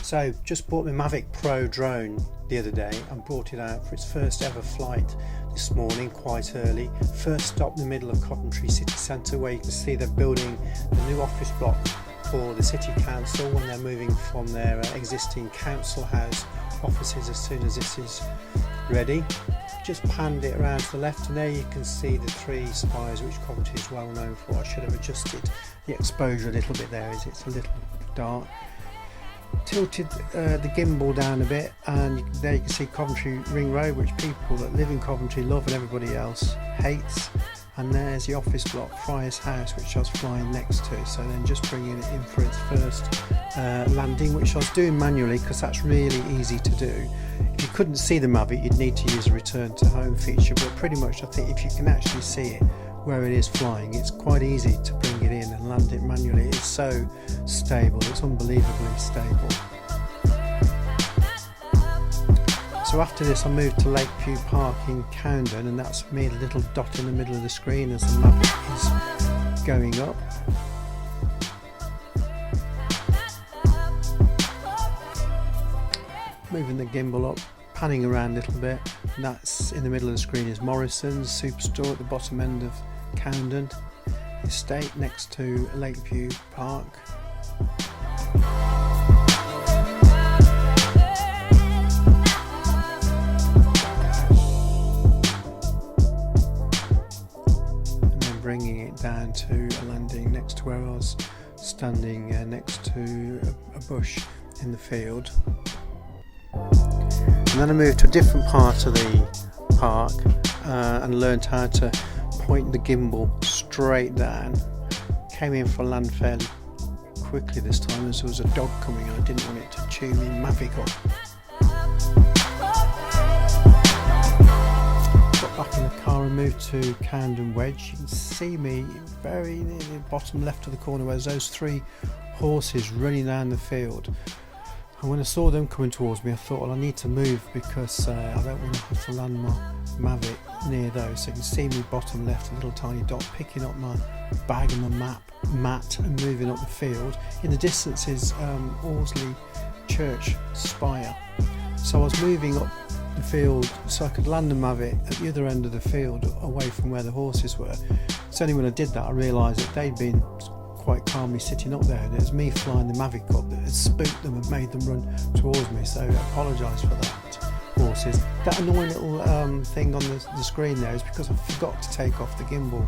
So just bought my Mavic Pro drone the other day and brought it out for its first ever flight this morning, quite early. First stop in the middle of Coventry city centre, where you can see they're building the new office block for the city council when they're moving from their existing council house offices as soon as this is ready. Just panned it around to the left, and there you can see the three spires which Coventry is well known for. I should have adjusted the exposure a little bit there, as it's a little dark. Tilted the gimbal down a bit, and there you can see Coventry Ring Road, which people that live in Coventry love and everybody else hates. And there's the office block, Friar's House, which I was flying next to. So then just bringing it in for its first landing, which I was doing manually because that's really easy to do. If you couldn't see the Mavic, you'd need to use a return to home feature, but pretty much I think if you can actually see it where it is flying, it's quite easy to bring it in and land it manually. It's so stable, it's unbelievably stable. So after this I moved to Lakeview Park in Camden, and that's me, the little dot in the middle of the screen as the Mavic is going up. Moving the gimbal up, panning around a little bit, and that's in the middle of the screen is Morrison's Superstore at the bottom end of Camden Estate next to Lakeview Park. And then bringing it down to a landing next to where I was standing next to a bush in the field. And then I moved to a different part of the park and learned how to point the gimbal straight down. Came in for a land fairly quickly this time, as there was a dog coming. I didn't want it to chew me Mavic up. Got back in the car and moved to Camden Wedge. You can see me very near the bottom left of the corner, where there's those three horses running down the field. And when I saw them coming towards me, I thought, well, I need to move because I don't want to have to land my Mavic near those. So you can see me bottom left, a little tiny dot, picking up my bag and my mat and moving up the field. In the distance is Orsley Church spire. So I was moving up the field so I could land the Mavic at the other end of the field, away from where the horses were. It's only when I did that I realised that they'd been quite calmly sitting up there, and it was me flying the Mavic up that had spooked them and made them run towards me. So I apologise for that, horses. That annoying little thing on the screen there is because I forgot to take off the gimbal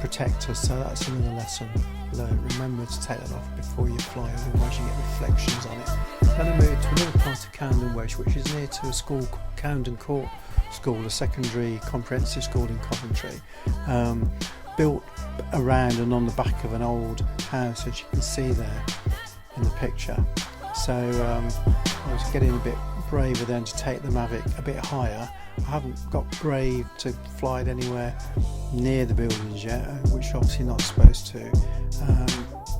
protector, so that's another lesson learned. Remember to take that off before you fly, otherwise you get reflections on it. Then I moved to another part of Camden Wedge, which is near to a school called Camden Court School, a secondary comprehensive school in Coventry. Built around and on the back of an old house, as you can see there in the picture. So I was getting a bit braver then to take the Mavic a bit higher. I haven't got brave to fly it anywhere near the buildings yet, which obviously not supposed to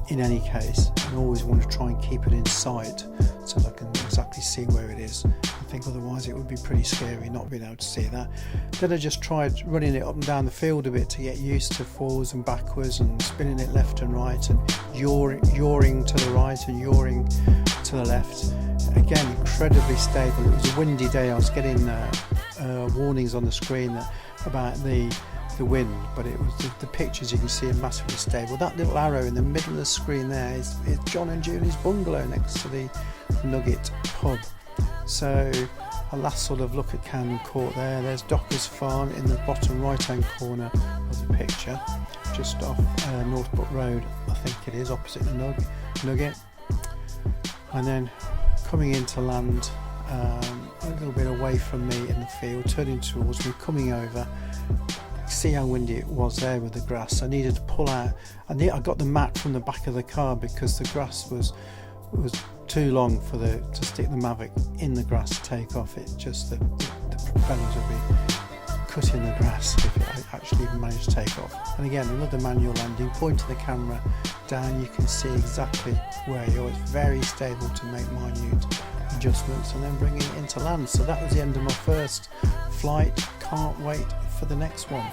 in any case. I always want to try and keep it in sight so that I can exactly see where it is. I think otherwise it would be pretty scary not being able to see that. Then I just tried running it up and down the field a bit to get used to forwards and backwards and spinning it left and right and yawing to the right and yawing to the left. Again, incredibly stable. It was a windy day. I was getting warnings on the screen about the wind, but it was the pictures you can see are massively stable. That little arrow in the middle of the screen there is John and Julie's bungalow next to the Nugget pub. So a last sort of look at Camden Court there. There's Docker's Farm in the bottom right hand corner of the picture, just off Northbrook Road, I think it is, opposite the Nugget. And then coming into land a little bit away from me in the field, turning towards me, coming over. See how windy it was there with the grass. I needed to pull out. I got the mat from the back of the car because the grass was too long for to stick the Mavic in the grass to take off. It just the propellers would be cut in the grass if it actually even managed to take off. And again, another manual landing. Point the camera down, you can see exactly where you are. It's very stable to make minute adjustments and then bringing it into land. So that was the end of my first flight. Can't wait for the next one.